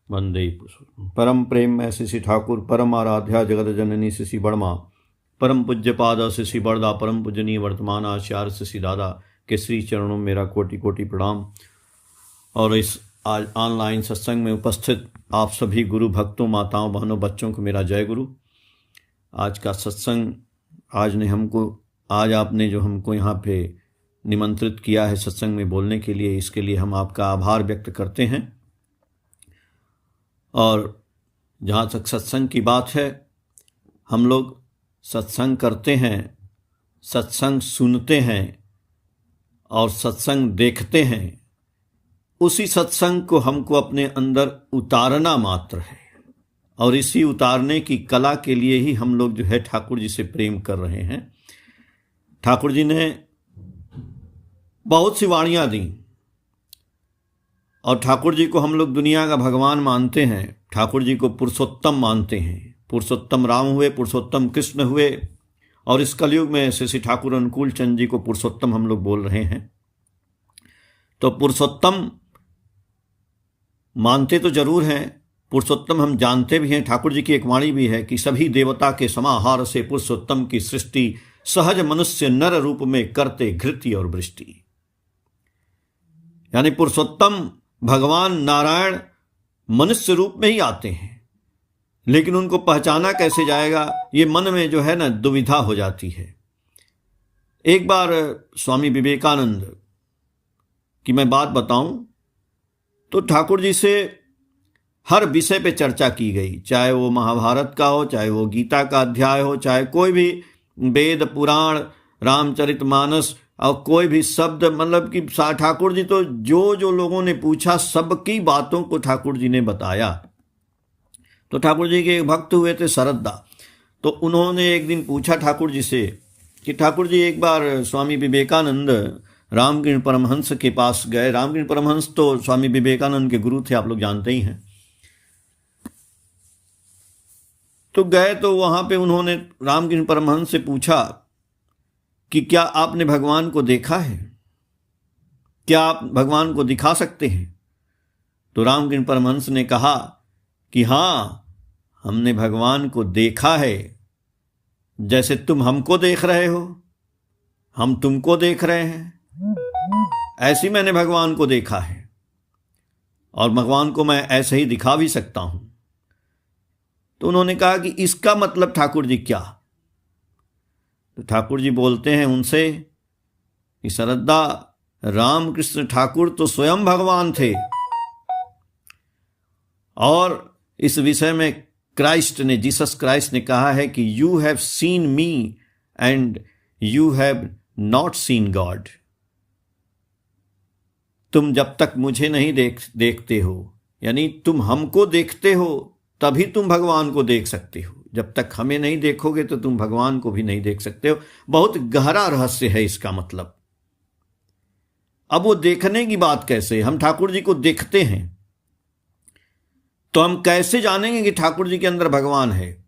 वंदे परम प्रेम में शिशि ठाकुर, परम आराध्या जगत जननी शिशि बड़मा, परम पूज्य पाद शिशि बड़दा, परम पूजनीय वर्तमान आचार्य शिशि दादा के श्री चरणों में मेरा कोटि कोटि प्रणाम। और इस आज ऑनलाइन सत्संग में उपस्थित आप सभी गुरु भक्तों, माताओं, बहनों, बच्चों को मेरा जय गुरु। आज का सत्संग आज आपने जो हमको यहाँ पे निमंत्रित किया है सत्संग में बोलने के लिए, इसके लिए हम आपका आभार व्यक्त करते हैं। और जहाँ तक सत्संग की बात है, हम लोग सत्संग करते हैं, सत्संग सुनते हैं और सत्संग देखते हैं। उसी सत्संग को हमको अपने अंदर उतारना मात्र है, और इसी उतारने की कला के लिए ही हम लोग जो है ठाकुर जी से प्रेम कर रहे हैं। ठाकुर जी ने बहुत सी वाणियाँ दी और ठाकुर जी को हम लोग दुनिया का भगवान मानते हैं, ठाकुर जी को पुरुषोत्तम मानते हैं। पुरुषोत्तम राम हुए, पुरुषोत्तम कृष्ण हुए, और इस कलयुग में श्री ठाकुर अनुकूल चंद जी को पुरुषोत्तम हम लोग बोल रहे हैं। तो पुरुषोत्तम मानते तो जरूर हैं, पुरुषोत्तम हम जानते भी हैं। ठाकुर जी की एक वाणी भी है कि सभी देवता के समाहार से पुरुषोत्तम की सृष्टि, सहज मनुष्य नर रूप में करते घृति और वृष्टि। यानी पुरुषोत्तम भगवान नारायण मनुष्य रूप में ही आते हैं, लेकिन उनको पहचाना कैसे जाएगा, ये मन में जो है ना दुविधा हो जाती है। एक बार स्वामी विवेकानंद की मैं बात बताऊं तो ठाकुर जी से हर विषय पे चर्चा की गई, चाहे वो महाभारत का हो, चाहे वो गीता का अध्याय हो, चाहे कोई भी वेद पुराण, रामचरितमानस और कोई भी शब्द, मतलब कि ठाकुर जी तो जो लोगों ने पूछा सबकी बातों को ठाकुर जी ने बताया। तो ठाकुर जी के एक भक्त हुए थे सरद्दा, तो उन्होंने एक दिन पूछा ठाकुर जी से कि ठाकुर जी, एक बार स्वामी विवेकानंद रामकृष्ण परमहंस के पास गए। रामकृष्ण परमहंस तो स्वामी विवेकानंद के गुरु थे, आप लोग जानते ही हैं। तो गए तो वहां पे उन्होंने रामकृष्ण परमहंस से पूछा कि क्या आपने भगवान को देखा है, क्या आप भगवान को दिखा सकते हैं? तो रामकृष्ण परमहंस ने कहा कि हाँ, हमने भगवान को देखा है, जैसे तुम हमको देख रहे हो, हम तुमको देख रहे हैं, ऐसे मैंने भगवान को देखा है, और भगवान को मैं ऐसे ही दिखा भी सकता हूं। तो उन्होंने कहा कि इसका मतलब ठाकुर जी क्या? तो ठाकुर जी बोलते हैं उनसे कि सरद्दा, रामकृष्ण ठाकुर तो स्वयं भगवान थे, और इस विषय में जीसस क्राइस्ट ने कहा है कि you have seen me and you have not seen God. तुम जब तक मुझे नहीं देखते हो, यानी तुम हमको देखते हो तभी तुम भगवान को देख सकते हो, जब तक हमें नहीं देखोगे तो तुम भगवान को भी नहीं देख सकते हो। बहुत गहरा रहस्य है इसका मतलब। अब वो देखने की बात कैसे, हम ठाकुर जी को देखते हैं तो हम कैसे जानेंगे कि ठाकुर जी के अंदर भगवान है?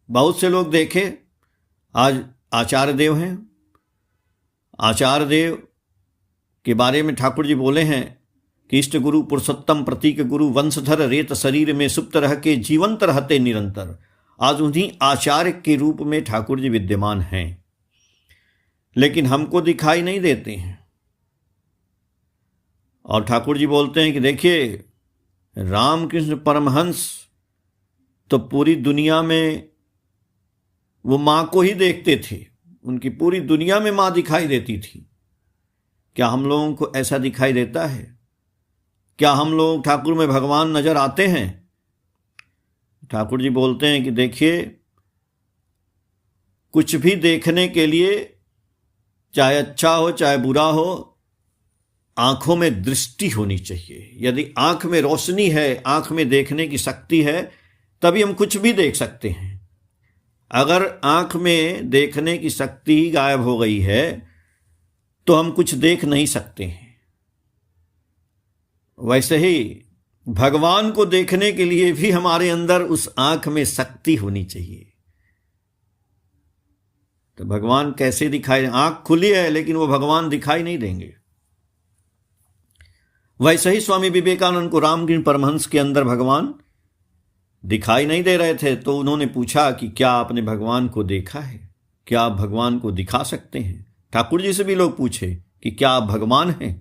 बहुत से लोग देखे, आज आचार्य देव हैं, आचार्य देव के बारे में ठाकुर जी बोले हैं कि इष्ट गुरु पुरुषोत्तम प्रतीक गुरु वंशधर रेत शरीर में सुप्त रह के जीवंत रहते निरंतर। आज उन्हीं आचार्य के रूप में ठाकुर जी विद्यमान हैं, लेकिन हमको दिखाई नहीं देते हैं। और ठाकुर जी बोलते हैं कि देखिए, रामकृष्ण परमहंस तो पूरी दुनिया में वो माँ को ही देखते थे, उनकी पूरी दुनिया में माँ दिखाई देती थी। क्या हम लोगों को ऐसा दिखाई देता है? क्या हम लोग ठाकुर में भगवान नजर आते हैं? ठाकुर जी बोलते हैं कि देखिए, कुछ भी देखने के लिए, चाहे अच्छा हो चाहे बुरा हो, आंखों में दृष्टि होनी चाहिए। यदि आंख में रोशनी है, आंख में देखने की शक्ति है, तभी हम कुछ भी देख सकते हैं। अगर आंख में देखने की शक्ति गायब हो गई है तो हम कुछ देख नहीं सकते हैं। वैसे ही भगवान को देखने के लिए भी हमारे अंदर उस आंख में शक्ति होनी चाहिए। तो भगवान कैसे दिखाई, आंख खुली है लेकिन वो भगवान दिखाई नहीं देंगे। वैसे ही स्वामी विवेकानंद को रामकृष्ण परमहंस के अंदर भगवान दिखाई नहीं दे रहे थे, तो उन्होंने पूछा कि क्या आपने भगवान को देखा है, क्या आप भगवान को दिखा सकते हैं। ठाकुर जी से भी लोग पूछे कि क्या आप भगवान हैं।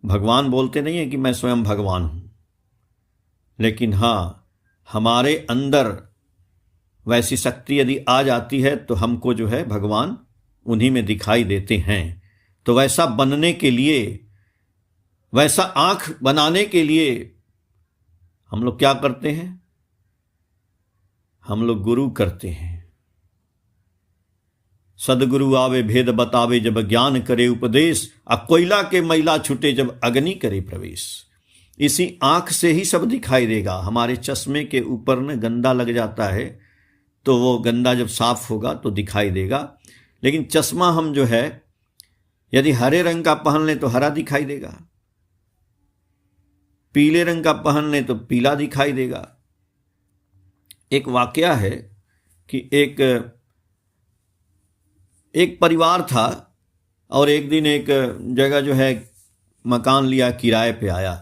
भगवान बोलते नहीं है कि मैं स्वयं भगवान हूं, लेकिन हाँ, हमारे अंदर वैसी शक्ति यदि आ जाती है तो हमको जो है भगवान उन्हीं में दिखाई देते हैं। तो वैसा बनने के लिए, वैसा आंख बनाने के लिए हम लोग क्या करते हैं, हम लोग गुरु करते हैं। सदगुरु आवे भेद बतावे, जब ज्ञान करे उपदेश, कोयला के मैला छूटे जब अग्नि करे प्रवेश। इसी आंख से ही सब दिखाई देगा। हमारे चश्मे के ऊपर न गंदा लग जाता है, तो वो गंदा जब साफ होगा तो दिखाई देगा। लेकिन चश्मा हम जो है यदि हरे रंग का पहन लें तो हरा दिखाई देगा, पीले रंग का पहन लें तो पीला दिखाई देगा। एक वाकया है कि एक परिवार था और एक दिन एक जगह जो है मकान लिया, किराए पे आया।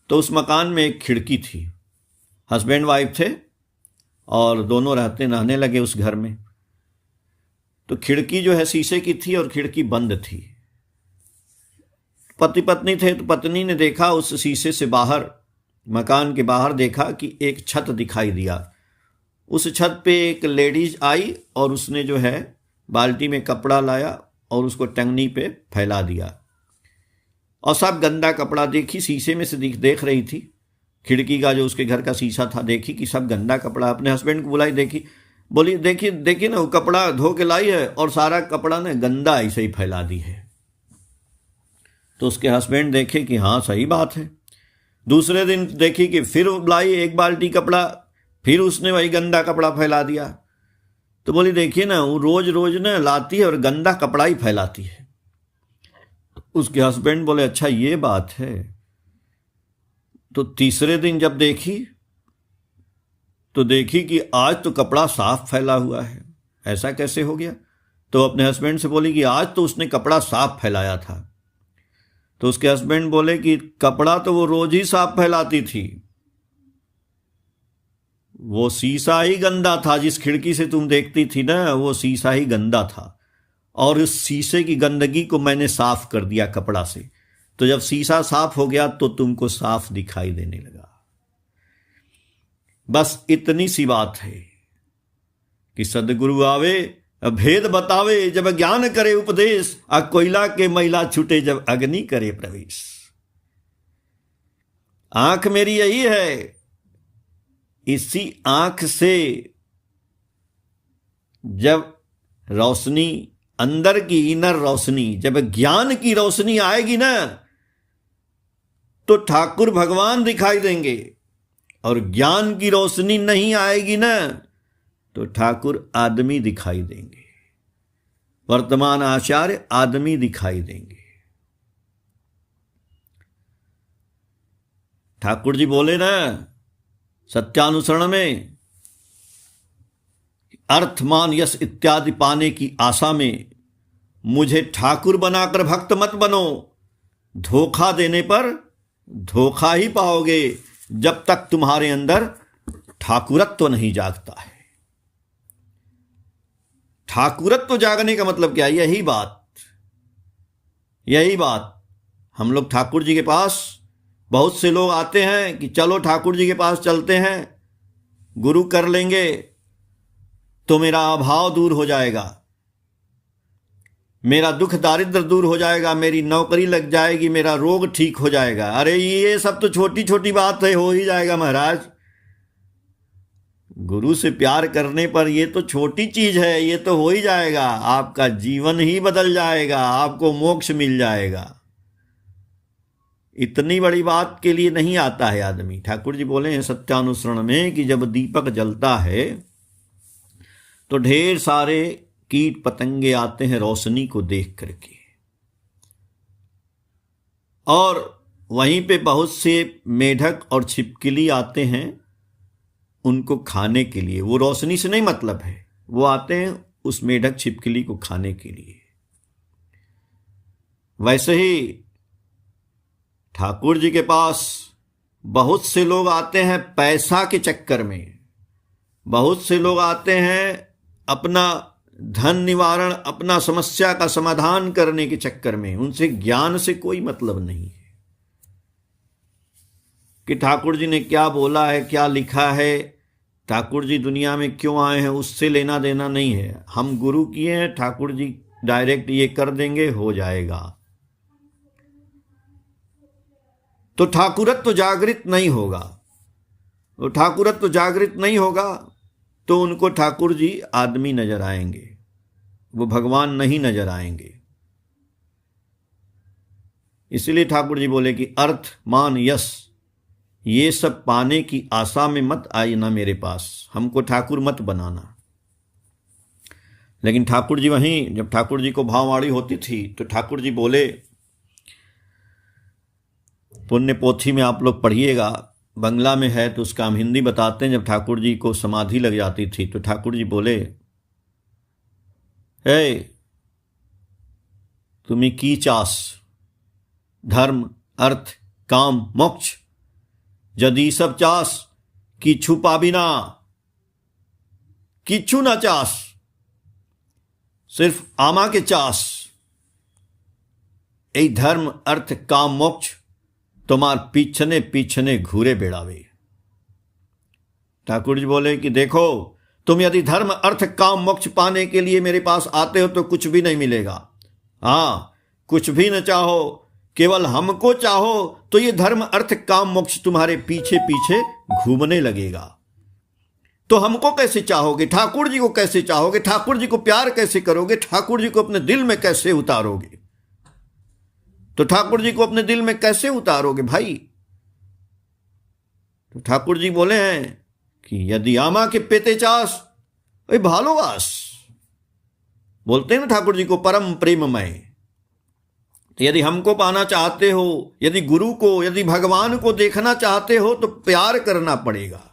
तो उस मकान में एक खिड़की थी, हस्बैंड वाइफ थे और दोनों रहने लगे उस घर में। तो खिड़की जो है शीशे की थी और खिड़की बंद थी। पति पत्नी थे, तो पत्नी ने देखा उस शीशे से बाहर, मकान के बाहर देखा कि एक छत दिखाई दिया। उस छत पे एक लेडीज आई और उसने जो है बाल्टी में कपड़ा लाया और उसको टंगनी पे फैला दिया और सब गंदा कपड़ा, देखी शीशे में से देख रही थी, खिड़की का जो उसके घर का शीशा था, देखी कि सब गंदा कपड़ा। अपने हस्बैंड को बुलाई, देखी, बोली देखिए ना, वो कपड़ा धो के लाई है और सारा कपड़ा ना गंदा ऐसे ही फैला दी है। तो उसके हस्बैंड देखे कि हाँ सही बात है। दूसरे दिन देखी कि फिर लाई एक बाल्टी कपड़ा, फिर उसने वही गंदा कपड़ा फैला दिया। तो बोली देखिए ना, वो रोज रोज ना लाती है और गंदा कपड़ा ही फैलाती है। उसके हस्बैंड बोले अच्छा ये बात है। तो तीसरे दिन जब देखी तो देखी कि आज तो कपड़ा साफ फैला हुआ है, ऐसा कैसे हो गया। तो अपने हस्बैंड से बोली कि आज तो उसने कपड़ा साफ फैलाया था। तो उसके हस्बैंड बोले कि कपड़ा तो वो रोज ही साफ फैलाती थी, वो शीशा ही गंदा था, जिस खिड़की से तुम देखती थी ना वो शीशा ही गंदा था और उस शीशे की गंदगी को मैंने साफ कर दिया कपड़ा से। तो जब शीशा साफ हो गया तो तुमको साफ दिखाई देने लगा। बस इतनी सी बात है कि सदगुरु आवे भेद बतावे, जब ज्ञान करे उपदेश, कोयला के मैला छूटे जब अग्नि करे प्रवेश। आंख मेरी यही है, इसी आंख से जब रोशनी, अंदर की इनर रोशनी, जब ज्ञान की रोशनी आएगी ना तो ठाकुर भगवान दिखाई देंगे, और ज्ञान की रोशनी नहीं आएगी ना तो ठाकुर आदमी दिखाई देंगे, वर्तमान आचार्य आदमी दिखाई देंगे। ठाकुर जी बोले ना सत्यानुसरण में, अर्थ मान यश इत्यादि पाने की आशा में मुझे ठाकुर बनाकर भक्त मत बनो, धोखा देने पर धोखा ही पाओगे जब तक तुम्हारे अंदर ठाकुरत्व नहीं जागता है। ठाकुरत्व जागने का मतलब क्या है? यही बात हम लोग ठाकुर जी के पास, बहुत से लोग आते हैं कि चलो ठाकुर जी के पास चलते हैं, गुरु कर लेंगे तो मेरा अभाव दूर हो जाएगा, मेरा दुख दारिद्र दूर हो जाएगा, मेरी नौकरी लग जाएगी, मेरा रोग ठीक हो जाएगा। अरे ये सब तो छोटी छोटी बात है, हो ही जाएगा महाराज। गुरु से प्यार करने पर ये तो छोटी चीज है, ये तो हो ही जाएगा, आपका जीवन ही बदल जाएगा, आपको मोक्ष मिल जाएगा। इतनी बड़ी बात के लिए नहीं आता है आदमी। ठाकुर जी बोले हैं सत्यानुसरण में कि जब दीपक जलता है तो ढेर सारे कीट पतंगे आते हैं रोशनी को देख करके, और वहीं पे बहुत से मेढक और छिपकली आते हैं उनको खाने के लिए, वो रोशनी से नहीं मतलब है, वो आते हैं उस मेढक छिपकली को खाने के लिए। वैसे ही ठाकुर जी के पास बहुत से लोग आते हैं पैसा के चक्कर में, बहुत से लोग आते हैं अपना धन निवारण, अपना समस्या का समाधान करने के चक्कर में। उनसे ज्ञान से कोई मतलब नहीं है कि ठाकुर जी ने क्या बोला है, क्या लिखा है, ठाकुर जी दुनिया में क्यों आए हैं, उससे लेना देना नहीं है। हम गुरु किए हैं, ठाकुर जी डायरेक्ट ये कर देंगे, हो जाएगा। तो ठाकुरत्व जागृत नहीं होगा, तो ठाकुरत्व जागृत नहीं होगा तो उनको ठाकुर जी आदमी नजर आएंगे, वो भगवान नहीं नजर आएंगे। इसलिए ठाकुर जी बोले कि अर्थ मान यश ये सब पाने की आशा में मत आना मेरे पास, हमको ठाकुर मत बनाना। लेकिन ठाकुर जी वहीं, जब ठाकुर जी को भाववाणी होती थी तो ठाकुर जी बोले, पुण्य पोथी में आप लोग पढ़िएगा, बंगला में है तो उसका हम हिंदी बताते हैं। जब ठाकुर जी को समाधि लग जाती थी तो ठाकुर जी बोले, हे तुम्हें की चास, धर्म अर्थ काम मोक्ष, यदि सब चास किछु पाबिना, किछु ना चास, सिर्फ आमा के चास। ए धर्म अर्थ काम मोक्ष तुम्हार पीछने पीछने घूरे बेड़ावे। ठाकुर जी बोले कि देखो, तुम यदि धर्म अर्थ काम मोक्ष पाने के लिए मेरे पास आते हो तो कुछ भी नहीं मिलेगा। हाँ, कुछ भी न चाहो, केवल हमको चाहो तो ये धर्म अर्थ काम मोक्ष तुम्हारे पीछे पीछे घूमने लगेगा। तो हमको कैसे चाहोगे, ठाकुर जी को कैसे चाहोगे, ठाकुर जी को प्यार कैसे करोगे, ठाकुर जी को अपने दिल में कैसे उतारोगे? तो ठाकुर जी को अपने दिल में कैसे उतारोगे भाई? तो ठाकुर जी बोले हैं कि यदि आमा के पेते चास भालोवास, बोलते हैं ना ठाकुर जी को परम प्रेममय। तो यदि हमको पाना चाहते हो, यदि गुरु को, यदि भगवान को देखना चाहते हो तो प्यार करना पड़ेगा,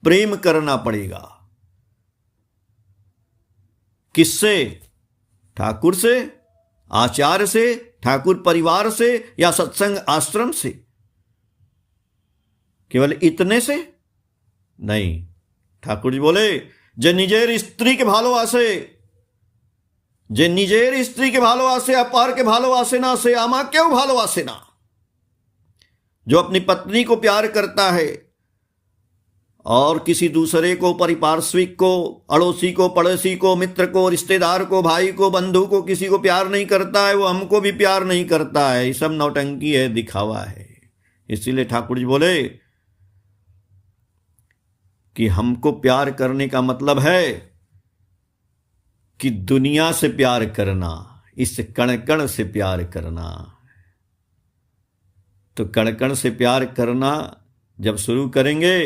प्रेम करना पड़ेगा। किससे? ठाकुर से, आचार्य से, ठाकुर परिवार से या सत्संग आश्रम से? केवल इतने से नहीं। ठाकुर जी बोले, जे निजेर स्त्री के भालोवासे, जे निजेर स्त्री के भालोवासे अपार के भालोवासे ना से आमा क्यों भालोवासे ना। जो अपनी पत्नी को प्यार करता है और किसी दूसरे को, परिपार्श्विक को, अड़ोसी को, पड़ोसी को, मित्र को, रिश्तेदार को, भाई को, बंधु को, किसी को प्यार नहीं करता है, वो हमको भी प्यार नहीं करता है। ये सब नौटंकी है, दिखावा है। इसीलिए ठाकुर जी बोले कि हमको प्यार करने का मतलब है कि दुनिया से प्यार करना, इस कण कण से प्यार करना। तो कण कण से प्यार करना जब शुरू करेंगे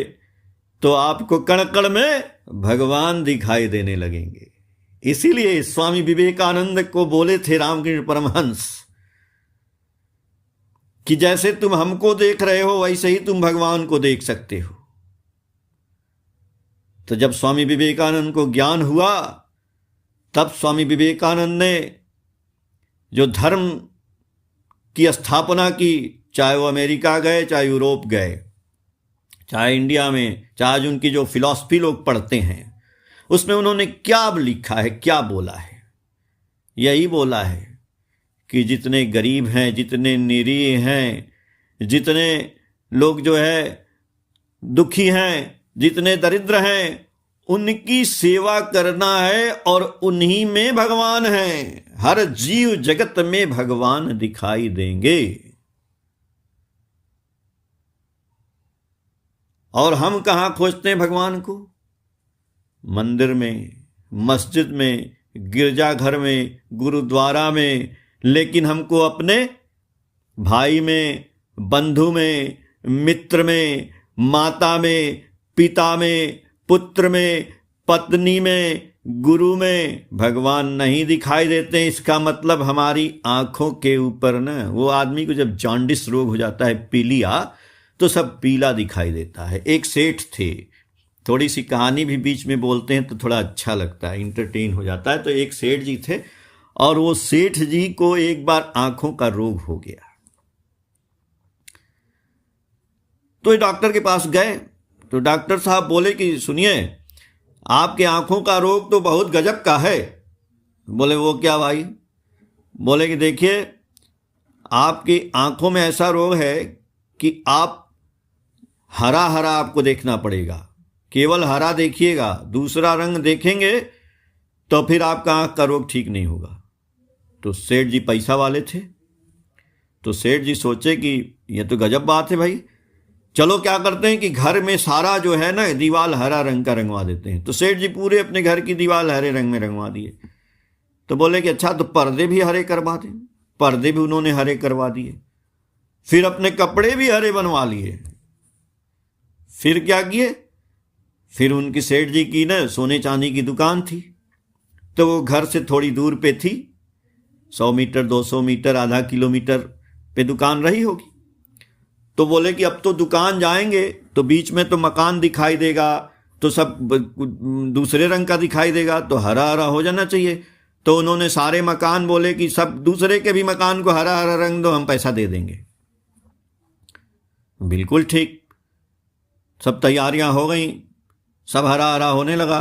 तो आपको कण कण में भगवान दिखाई देने लगेंगे। इसीलिए स्वामी विवेकानंद को बोले थे रामकृष्ण परमहंस कि जैसे तुम हमको देख रहे हो वैसे ही तुम भगवान को देख सकते हो। तो जब स्वामी विवेकानंद को ज्ञान हुआ तब स्वामी विवेकानंद ने जो धर्म की स्थापना की, चाहे वो अमेरिका गए, चाहे यूरोप गए, चाहे इंडिया में, चाहे आज उनकी जो फिलॉसफी लोग पढ़ते हैं, उसमें उन्होंने क्या लिखा है, क्या बोला है? यही बोला है कि जितने गरीब हैं, जितने निरीह हैं, जितने लोग जो है दुखी हैं, जितने दरिद्र हैं, उनकी सेवा करना है और उन्हीं में भगवान है। हर जीव जगत में भगवान दिखाई देंगे। और हम कहाँ खोजते हैं भगवान को? मंदिर में, मस्जिद में, गिरजाघर में, गुरुद्वारा में। लेकिन हमको अपने भाई में, बंधु में, मित्र में, माता में, पिता में, पुत्र में, पत्नी में, गुरु में भगवान नहीं दिखाई देते। इसका मतलब हमारी आंखों के ऊपर ना, वो आदमी को जब जॉन्डिस रोग हो जाता है, पीलिया, तो सब पीला दिखाई देता है। एक सेठ थे, थोड़ी सी कहानी भी बीच में बोलते हैं तो थोड़ा अच्छा लगता है, इंटरटेन हो जाता है। तो एक सेठ जी थे और वो सेठ जी को एक बार आंखों का रोग हो गया। तो ये डॉक्टर के पास गए तो डॉक्टर साहब बोले कि सुनिए, आपके आंखों का रोग तो बहुत गजब का है। बोले वो क्या भाई? बोले कि देखिए, आपकी आंखों में ऐसा रोग है कि आप हरा हरा आपको देखना पड़ेगा, केवल हरा देखिएगा, दूसरा रंग देखेंगे तो फिर आपका आंख का रोग ठीक नहीं होगा। तो सेठ जी पैसा वाले थे, तो सेठ जी सोचे कि ये तो गजब बात है भाई, चलो क्या करते हैं कि घर में सारा जो है ना दीवार हरा रंग का रंगवा देते हैं। तो सेठ जी पूरे अपने घर की दीवार हरे रंग में रंगवा दिए। तो बोले कि अच्छा, तो पर्दे भी हरे करवा दें। पर्दे भी उन्होंने हरे करवा दिए। फिर अपने कपड़े भी हरे बनवा लिए। फिर क्या किए, फिर उनकी सेठ जी की ना सोने चांदी की दुकान थी, तो वो घर से थोड़ी दूर पे थी, 100 मीटर 200 मीटर आधा किलोमीटर पे दुकान रही होगी। तो बोले कि अब तो दुकान जाएंगे तो बीच में तो मकान दिखाई देगा, तो सब दूसरे रंग का दिखाई देगा, तो हरा हरा हो जाना चाहिए। तो उन्होंने सारे मकान बोले कि सब दूसरे के भी मकान को हरा हरा रंग दो, हम पैसा दे देंगे। बिल्कुल ठीक, सब तैयारियां हो गई, सब हरा हरा होने लगा।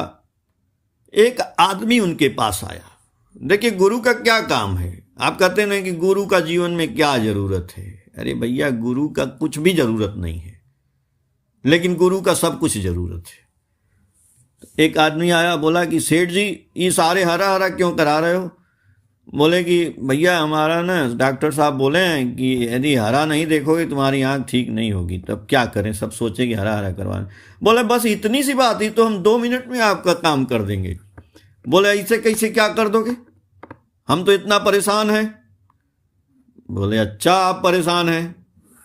एक आदमी उनके पास आया। देखिए, गुरु का क्या काम है? आप कहते हैं कि गुरु का जीवन में क्या जरूरत है? अरे भैया, गुरु का कुछ भी जरूरत नहीं है, लेकिन गुरु का सब कुछ जरूरत है। एक आदमी आया, बोला कि सेठ जी, ये सारे हरा हरा क्यों करा रहे हो? बोले कि भैया, हमारा ना डॉक्टर साहब बोले हैं कि यदि हरा नहीं देखोगे तुम्हारी आंख ठीक नहीं होगी। तब क्या करें, सब सोचे कि हरा हरा करवाएं। बोले बस इतनी सी बात ही तो हम 2 मिनट में आपका काम कर देंगे। बोले ऐसे कैसे क्या कर दोगे, हम तो इतना परेशान हैं। बोले अच्छा, आप परेशान हैं।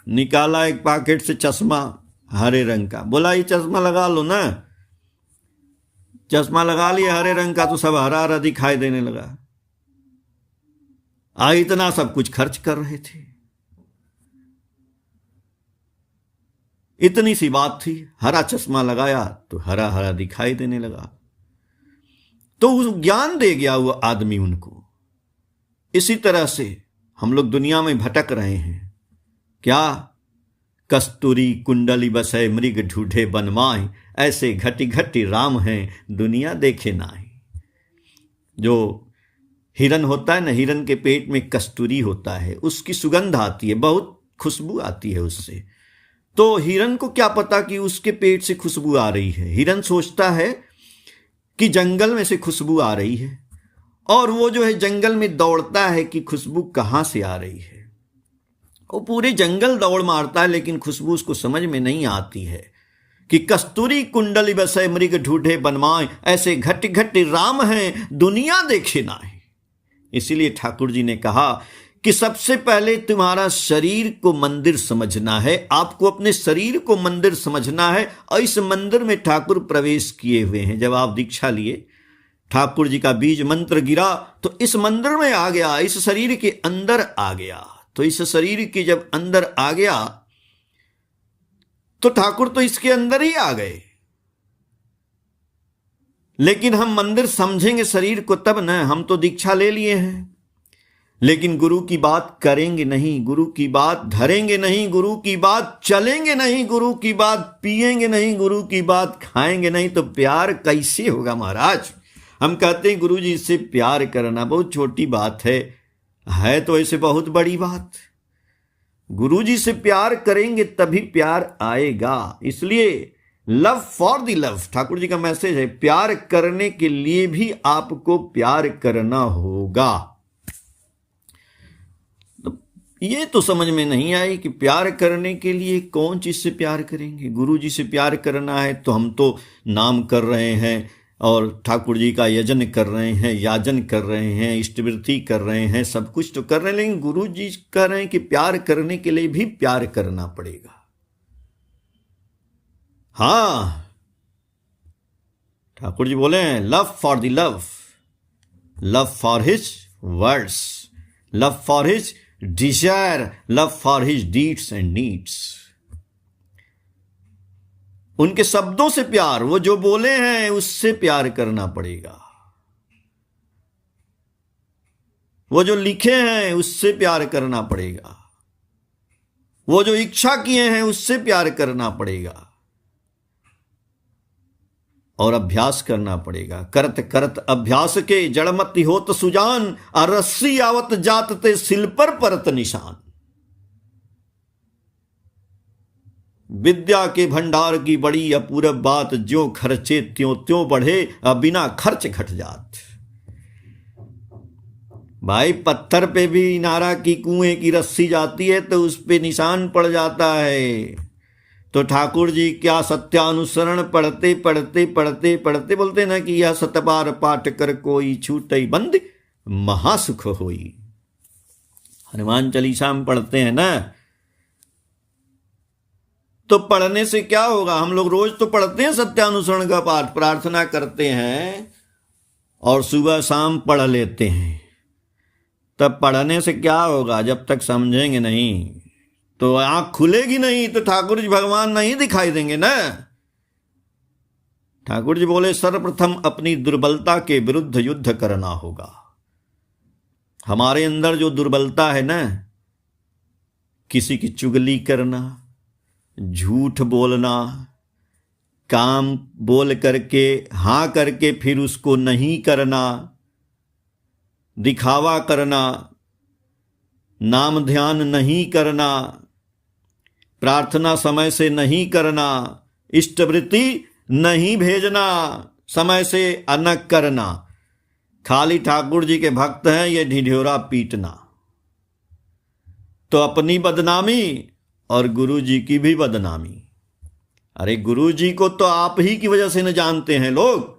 निकाला एक पैकेट से चश्मा हरे रंग का, बोला ये चश्मा लगा लो ना। चश्मा लगा लिया हरे रंग का, तो सब हरा हरा दिखाई देने लगा। इतना सब कुछ खर्च कर रहे थे, इतनी सी बात थी, हरा चश्मा लगाया तो हरा हरा दिखाई देने लगा। तो उस ज्ञान दे गया वो आदमी उनको। इसी तरह से हम लोग दुनिया में भटक रहे हैं। क्या? कस्तूरी कुंडली बसे मृग ढूढ़े बनमाए, ऐसे घटी घटी राम हैं दुनिया देखे नाई। जो हिरन होता है ना, हिरन के पेट में कस्तूरी होता है, उसकी सुगंध आती है, बहुत खुशबू आती है उससे। तो हिरन को क्या पता कि उसके पेट से खुशबू आ रही है। हिरन सोचता है कि जंगल में से खुशबू आ रही है, और वो जो है जंगल में दौड़ता है कि खुशबू कहां से आ रही है। वो पूरे जंगल दौड़ मारता है, लेकिन खुशबू उसको समझ में नहीं आती है कि कस्तूरी कुंडली बसे मृग ढूढ़े बनमाए, ऐसे घट घट राम हैं दुनिया देखे नाई। इसीलिए ठाकुर जी ने कहा कि सबसे पहले तुम्हारा शरीर को मंदिर समझना है। आपको अपने शरीर को मंदिर समझना है, और इस मंदिर में ठाकुर प्रवेश किए हुए हैं। जब आप दीक्षा लिए, ठाकुर जी का बीज मंत्र गिरा तो इस मंदिर में आ गया, इस शरीर के अंदर आ गया। तो इस शरीर के जब अंदर आ गया तो ठाकुर तो इसके अंदर ही आ गए। लेकिन हम मंदिर समझेंगे शरीर को तब न। हम तो दीक्षा ले लिए हैं, लेकिन गुरु की बात करेंगे नहीं, गुरु की बात धरेंगे नहीं, गुरु की बात चलेंगे नहीं, गुरु की बात पिएंगे नहीं, गुरु की बात खाएंगे नहीं, तो प्यार कैसे होगा महाराज? हम कहते हैं गुरु जी से प्यार करना बहुत छोटी बात है तो ऐसे बहुत बड़ी बात। गुरु जी से प्यार करेंगे तभी प्यार आएगा। इसलिए love for the love, Thakur ji का मैसेज है, प्यार करने के लिए भी आपको प्यार करना होगा। तो ये तो समझ में नहीं आई कि प्यार करने के लिए कौन चीज से प्यार करेंगे। गुरु जी से प्यार करना है तो हम तो नाम कर रहे हैं और ठाकुर जी का यजन कर रहे हैं, याजन कर रहे हैं, इष्टवृत्ति कर रहे हैं, सब कुछ तो कर रहे हैं, लेकिन गुरु जी कह रहे हैं कि प्यार करने के लिए भी प्यार करना पड़ेगा। हाँ, ठाकुर जी बोले हैं love for the love, love for his words, love for his Dzire, love for his deeds and needs. उनके शब्दों से प्यार, वो जो बोले हैं उससे प्यार करना पड़ेगा, वो जो लिखे हैं उससे प्यार करना पड़ेगा, वो जो इच्छा किए हैं उससे प्यार करना पड़ेगा और अभ्यास करना पड़ेगा। करत करत अभ्यास के जड़मति होत सुजान, और रस्सी आवत जात ते सिल पर परत निशान। विद्या के भंडार की बड़ी अपूरब बात, ज्यों खर्चे त्यों त्यों बढ़े, बिना खर्च घट जात। भाई पत्थर पे भी इनारा की कुएं की रस्सी जाती है तो उस पे निशान पड़ जाता है। तो ठाकुर जी क्या सत्यानुसरण पढ़ते पढ़ते पढ़ते पढ़ते बोलते ना कि यह सतबार पाठ कर कोई छूटई बंद महासुख होई। हनुमान चालीसा में पढ़ते हैं ना, तो पढ़ने से क्या होगा? हम लोग रोज तो पढ़ते हैं सत्यानुसरण का पाठ, प्रार्थना करते हैं और सुबह शाम पढ़ लेते हैं। तब पढ़ने से क्या होगा? जब तक समझेंगे नहीं तो आंख खुलेगी नहीं, तो ठाकुर जी भगवान नहीं दिखाई देंगे ना। ठाकुर जी बोले सर्वप्रथम अपनी दुर्बलता के विरुद्ध युद्ध करना होगा। हमारे अंदर जो दुर्बलता है ना, किसी की चुगली करना, झूठ बोलना, काम बोल करके हां करके फिर उसको नहीं करना, दिखावा करना, नाम ध्यान नहीं करना, प्रार्थना समय से नहीं करना, इष्टवृत्ति नहीं भेजना, समय से न करना, खाली ठाकुर जी के भक्त हैं ये ढिढोरा पीटना, तो अपनी बदनामी और गुरु जी की भी बदनामी। अरे गुरु जी को तो आप ही की वजह से न जानते हैं लोग,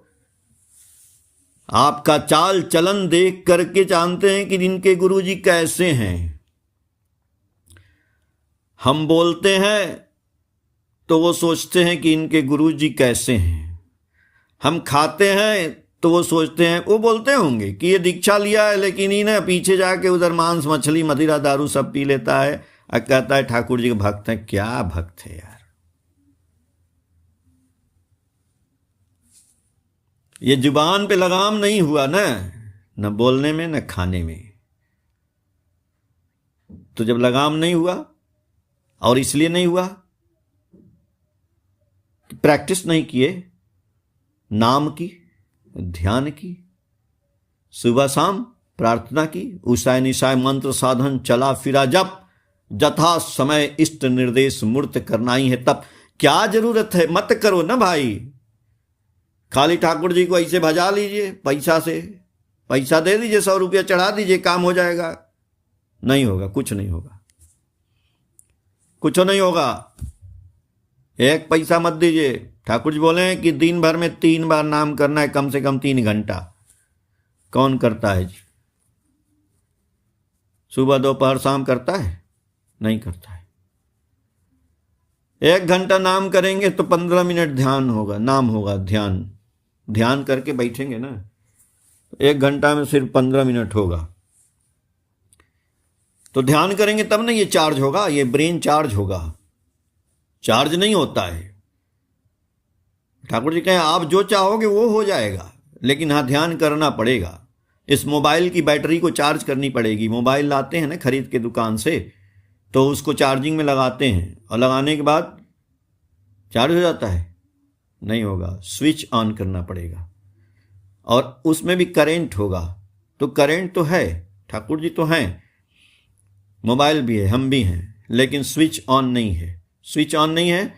आपका चाल चलन देख करके जानते हैं कि इनके गुरु जी कैसे हैं। हम बोलते हैं तो वो सोचते हैं कि इनके गुरु जी कैसे हैं। हम खाते हैं तो वो सोचते हैं, वो बोलते होंगे कि ये दीक्षा लिया है लेकिन इन्हें पीछे जाके उधर मांस मछली मदिरा दारू सब पी लेता है और कहता है ठाकुर जी के भक्त हैं। क्या भक्त है यार? ये जुबान पे लगाम नहीं हुआ ना, न बोलने में न खाने में। तो जब लगाम नहीं हुआ, और इसलिए नहीं हुआ कि प्रैक्टिस नहीं किए नाम की, ध्यान की, सुबह शाम प्रार्थना की, उषाय निशाय मंत्र साधन चला फिरा जब, जथा समय इष्ट निर्देश मूर्त करना ही है तब। क्या जरूरत है? मत करो ना भाई, खाली ठाकुर जी को ऐसे भजा लीजिए, पैसा से पैसा दे दीजिए, 100 रुपया चढ़ा दीजिए, काम हो जाएगा। नहीं होगा, कुछ नहीं होगा, कुछ नहीं होगा। एक पैसा मत दीजिए। ठाकुर जी बोले हैं कि दिन भर में 3 बार नाम करना है, कम से कम 3 घंटा। कौन करता है जी? सुबह दोपहर शाम करता है? नहीं करता है। 1 घंटा नाम करेंगे तो 15 मिनट ध्यान होगा, नाम होगा, ध्यान करके बैठेंगे ना, 1 घंटा में सिर्फ 15 मिनट होगा। तो ध्यान करेंगे तब ना ये चार्ज होगा, ये ब्रेन चार्ज होगा। चार्ज नहीं होता है। ठाकुर जी कहें आप जो चाहोगे वो हो जाएगा, लेकिन हाँ ध्यान करना पड़ेगा। इस मोबाइल की बैटरी को चार्ज करनी पड़ेगी। मोबाइल लाते हैं ना खरीद के दुकान से, तो उसको चार्जिंग में लगाते हैं और लगाने के बाद चार्ज हो जाता है? नहीं होगा, स्विच ऑन करना पड़ेगा। और उसमें भी करंट होगा। तो करंट तो है, ठाकुर जी तो हैं, मोबाइल भी है, हम भी हैं, लेकिन स्विच ऑन नहीं है। स्विच ऑन नहीं है,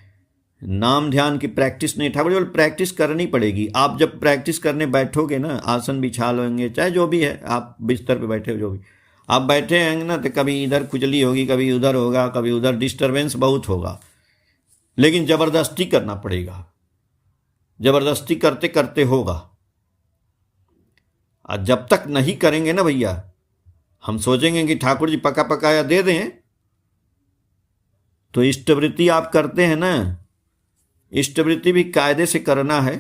नाम ध्यान की प्रैक्टिस नहीं। ठाकुर जी प्रैक्टिस करनी पड़ेगी। आप जब प्रैक्टिस करने बैठोगे ना, आसन बिछा लेंगे, चाहे जो भी है, आप बिस्तर पे बैठे हो, जो भी आप बैठे हैं ना, तो कभी इधर खुजली होगी, कभी उधर होगा, कभी उधर, डिस्टर्बेंस बहुत होगा, लेकिन ज़बरदस्ती करना पड़ेगा। ज़बरदस्ती करते करते होगा। और जब तक नहीं करेंगे ना भैया, हम सोचेंगे कि ठाकुर जी पका पकाया दे दें। तो इष्टवृत्ति आप करते हैं ना, इष्टवृत्ति भी कायदे से करना है।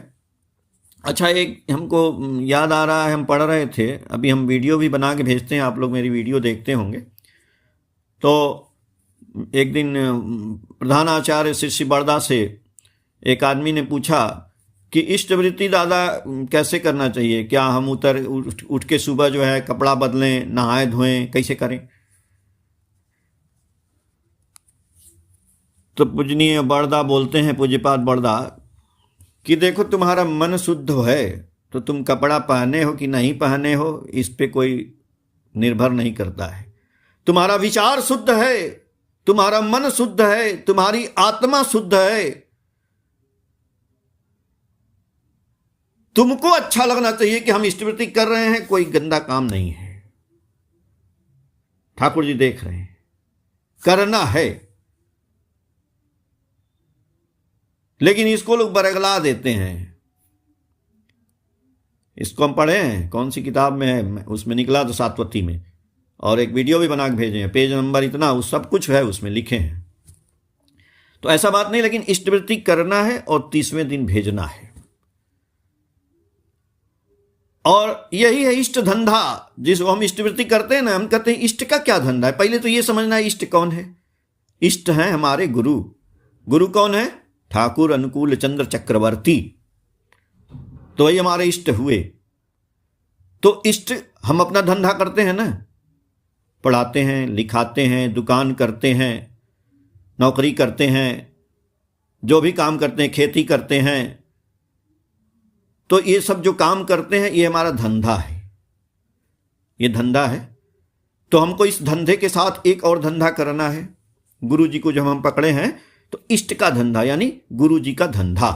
अच्छा, एक हमको याद आ रहा है, हम पढ़ रहे थे, अभी हम वीडियो भी बना के भेजते हैं, आप लोग मेरी वीडियो देखते होंगे। तो एक दिन प्रधानाचार्य शिष्य बड़दा से एक आदमी ने पूछा कि इष्टवृत्ति दादा कैसे करना चाहिए, क्या हम उठ के सुबह जो है कपड़ा बदलें, नहाए धोएं, कैसे करें? तो पूजनीय बड़दा बोलते हैं, पूज्यपाद बड़दा, कि देखो तुम्हारा मन शुद्ध है तो तुम कपड़ा पहने हो कि नहीं पहने हो इस पे कोई निर्भर नहीं करता है। तुम्हारा विचार शुद्ध है, तुम्हारा मन शुद्ध है, तुम्हारी आत्मा शुद्ध है, तुमको अच्छा लगना चाहिए कि हम इष्टवृत्ति कर रहे हैं, कोई गंदा काम नहीं है। ठाकुर जी देख रहे हैं, करना है, लेकिन इसको लोग बरगला देते हैं। इसको हम पढ़े हैं, कौन सी किताब में है, उसमें निकला तो सातवती में, और एक वीडियो भी बना के भेजे हैं, पेज नंबर इतना, उस सब कुछ है उसमें लिखे हैं। तो ऐसा बात नहीं, लेकिन इष्टवृत्ति करना है और 30वें दिन भेजना है। और यही है इष्ट धंधा, जिसको हम इष्टवृत्ति करते हैं ना, हम कहते हैं इष्ट का क्या धंधा है। पहले तो ये समझना है इष्ट कौन है। इष्ट है हमारे गुरु। गुरु कौन है? ठाकुर अनुकूल चंद्र चक्रवर्ती, तो वही हमारे इष्ट हुए। तो इष्ट हम अपना धंधा करते हैं ना, पढ़ाते हैं, लिखाते हैं, दुकान करते हैं, नौकरी करते हैं, जो भी काम करते हैं, खेती करते हैं, तो ये सब जो काम करते हैं ये हमारा धंधा है, ये धंधा है। तो हमको इस धंधे के साथ एक और धंधा करना है। गुरु जी को जब हम पकड़े हैं तो इष्ट का धंधा यानी गुरु जी का धंधा।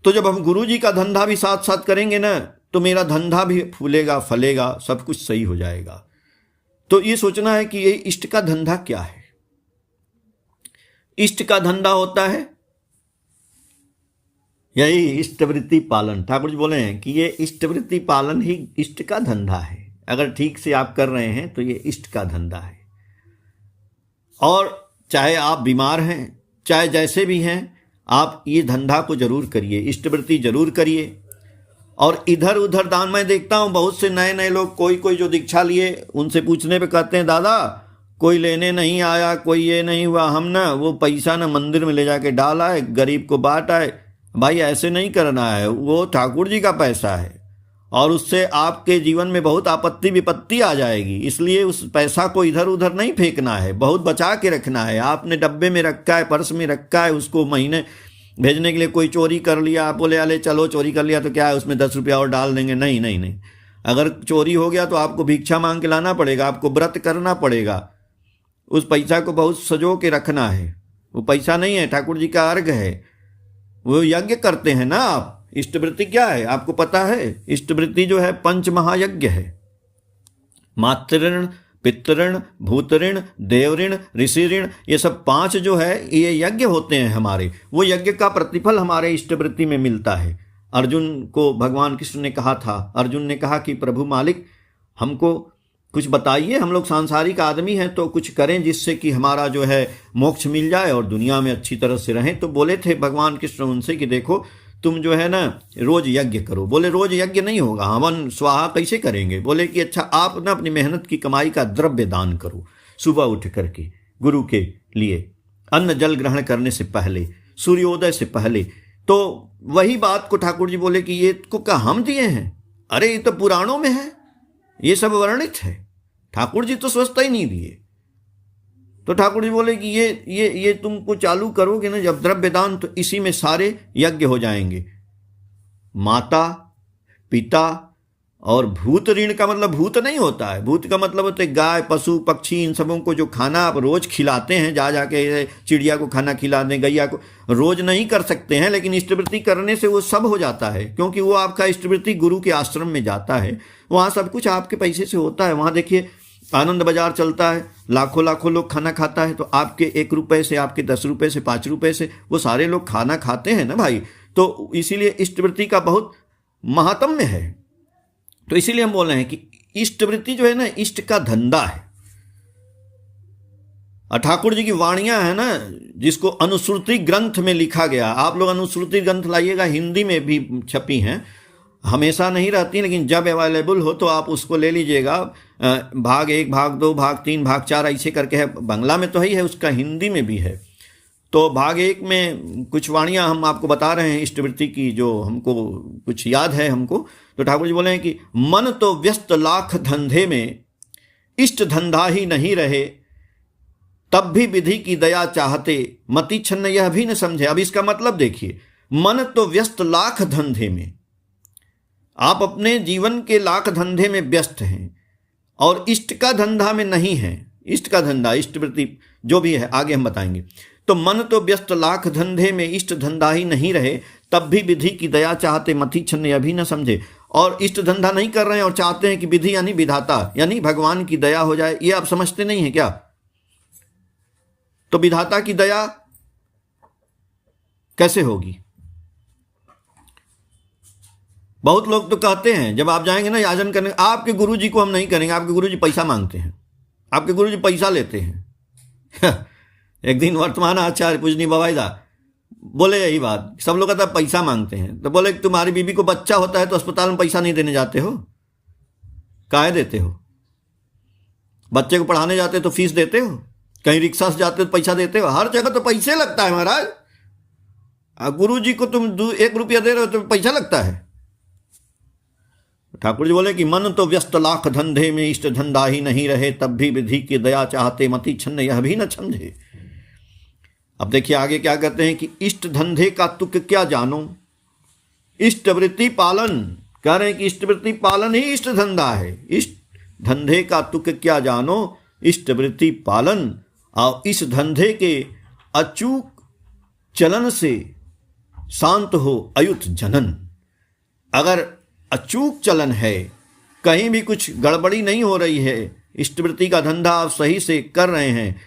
तो जब हम गुरु जी का धंधा भी साथ साथ करेंगे ना, तो मेरा धंधा भी फूलेगा फलेगा, सब कुछ सही हो जाएगा। तो ये सोचना है कि ये इष्ट का धंधा क्या है। इष्ट का धंधा होता है यही इष्टवृत्ति पालन। ठाकुर जी बोले हैं कि ये इष्टवृत्ति पालन ही इष्ट का धंधा है। अगर ठीक से आप कर रहे हैं तो ये इष्ट का धंधा है। और चाहे आप बीमार हैं, चाहे जैसे भी हैं, आप ये धंधा को जरूर करिए, इष्टवृत्ति जरूर करिए। और इधर उधर दान, मैं देखता हूँ बहुत से नए नए लोग, कोई जो दीक्षा लिए, उनसे पूछने पे कहते हैं दादा कोई लेने नहीं आया, कोई ये नहीं हुआ, हम ना वो पैसा ना मंदिर में ले जाके डाला है, गरीब को बांटा है। भाई ऐसे नहीं करना है, वो ठाकुर जी का पैसा है और उससे आपके जीवन में बहुत आपत्ति विपत्ति आ जाएगी। इसलिए उस पैसा को इधर उधर नहीं फेंकना है, बहुत बचा के रखना है। आपने डब्बे में रखा है, पर्स में रखा है, उसको महीने भेजने के लिए कोई चोरी कर लिया, आप बोले अले चलो चोरी कर लिया तो क्या है, उसमें 10 रुपया और डाल देंगे। नहीं नहीं नहीं, अगर चोरी हो गया तो आपको भिक्षा मांग के लाना पड़ेगा, आपको व्रत करना पड़ेगा। उस पैसा को बहुत सजो के रखना है। वो पैसा नहीं है, ठाकुर जी का अर्घ है, वो यज्ञ करते हैं ना आप। इष्टवृत्ति क्या है आपको पता है? इष्टवृत्ति जो है 5 महायज्ञ है। मातृऋण, पितृऋण, भूतऋण, देवऋण, ऋषि ऋण, ये सब 5 जो है ये यज्ञ होते हैं हमारे। वो यज्ञ का प्रतिफल हमारे इष्टवृत्ति में मिलता है। अर्जुन को भगवान कृष्ण ने कहा था, अर्जुन ने कहा कि प्रभु मालिक हमको कुछ बताइए, हम लोग सांसारिक आदमी हैं तो कुछ करें जिससे कि हमारा जो है मोक्ष मिल जाए और दुनिया में अच्छी तरह से रहें। तो बोले थे भगवान कृष्ण उनसे कि देखो तुम जो है ना रोज यज्ञ करो। बोले रोज यज्ञ नहीं होगा, हवन स्वाहा कैसे करेंगे? बोले कि अच्छा आप ना अपनी मेहनत की कमाई का द्रव्य दान करो, सुबह उठ करके गुरु के लिए, अन्न जल ग्रहण करने से पहले, सूर्योदय से पहले। तो वही बात को ठाकुर जी बोले कि ये को क्या हम दिए हैं? अरे ये तो पुराणों में है, ये सब वर्णित है, ठाकुर जी तो स्वच्छता ही नहीं दिए। तो ठाकुर जी बोले कि ये तुमको चालू करोगे ना जब द्रव्य दान, तो इसी में सारे यज्ञ हो जाएंगे। माता पिता और भूत ऋण का मतलब भूत नहीं होता है, भूत का मतलब होता है गाय पशु पक्षी, इन सबों को जो खाना आप रोज खिलाते हैं, जा जाके चिड़िया को खाना खिला दें, गैया को रोज नहीं कर सकते हैं, लेकिन इष्टवृत्ति करने से वो सब हो जाता है। क्योंकि वो आपका इष्टवृत्ति गुरु के आश्रम में जाता है, वहाँ सब कुछ आपके पैसे से होता है। वहाँ देखिए आनंद बाजार चलता है, लाखों लाखों लोग खाना खाता है, तो आपके 1 रुपए से, आपके 10 रुपए से, 5 रुपए से वो सारे लोग खाना खाते हैं ना भाई। तो इसीलिए इष्टवृत्ति का बहुत महात्म्य है। तो इसीलिए हम बोल रहे हैं कि इष्टवृत्ति जो है ना इष्ट का धंधा है। और ठाकुर जी की वाणियां है ना, जिसको अनुश्रुति ग्रंथ में लिखा गया, आप लोग अनुश्रुति ग्रंथ लाइएगा, हिंदी में भी छपी हैं, हमेशा नहीं रहती, लेकिन जब अवेलेबल हो तो आप उसको ले लीजिएगा। भाग 1, भाग 2, भाग 3, भाग 4 ऐसे करके है, बांग्ला में तो ही है, उसका हिंदी में भी है। तो भाग 1 में कुछ वाणियां हम आपको बता रहे हैं इष्टवृत्ति की, जो हमको कुछ याद है हमको। तो ठाकुर जी बोले हैं कि मन तो व्यस्त लाख धंधे में, इष्ट धंधा ही नहीं रहे, तब भी विधि की दया चाहते, मति छन्न यह भी न समझे। अब इसका मतलब देखिए, मन तो व्यस्त लाख धंधे में, आप अपने जीवन के लाख धंधे में व्यस्त हैं और इष्ट का धंधा में नहीं है। इष्ट का धंधा, इष्टवृत्ति जो भी है आगे हम बताएंगे। तो मन तो व्यस्त लाख धंधे में, इष्ट धंधा ही नहीं रहे, तब भी विधि की दया चाहते, मति छन्न यह भी न समझे। और इष्ट धंधा नहीं कर रहे हैं और चाहते हैं कि विधि यानी विधाता यानी भगवान की दया हो जाए, ये आप समझते नहीं है क्या? तो विधाता की दया कैसे होगी? बहुत लोग तो कहते हैं, जब आप जाएंगे ना याजन करने, आपके गुरुजी को हम नहीं करेंगे, आपके गुरुजी पैसा मांगते हैं, आपके गुरुजी पैसा लेते हैं। एक दिन वर्तमान आचार्य पूजनी बवाईदा बोले यही बात, सब लोग कहता पैसा मांगते हैं। तो बोले तुम्हारी बीबी को बच्चा होता है तो अस्पताल में पैसा नहीं देने जाते हो, काहे देते हो? बच्चे को पढ़ाने जाते हो तो फीस देते हो, कहीं रिक्शा से जाते हो तो पैसा देते हो, हर जगह तो पैसे लगता है महाराज। गुरु जी को तुम 1 रुपया दे रहे हो तो पैसा लगता है। ठाकुर जी बोले कि मन तो व्यस्त लाख धंधे में, इष्ट धंधा ही नहीं रहे, तब भी विधि की दया चाहते, मति छन्न यह भी न समझे। अब देखिए आगे क्या कहते हैं कि इष्ट धंधे का तुक क्या जानो, इष्टवृत्ति पालन। कह रहे हैं कि इष्टवृत्ति पालन ही इष्ट धंधा है। इष्ट धंधे का तुक क्या जानो, इष्टवृत्ति पालन। और इस धंधे के अचूक चलन से शांत हो अयुत जनन। अगर अचूक चलन है, कहीं भी कुछ गड़बड़ी नहीं हो रही है, इष्टवृत्ति का धंधा आप सही से कर रहे हैं,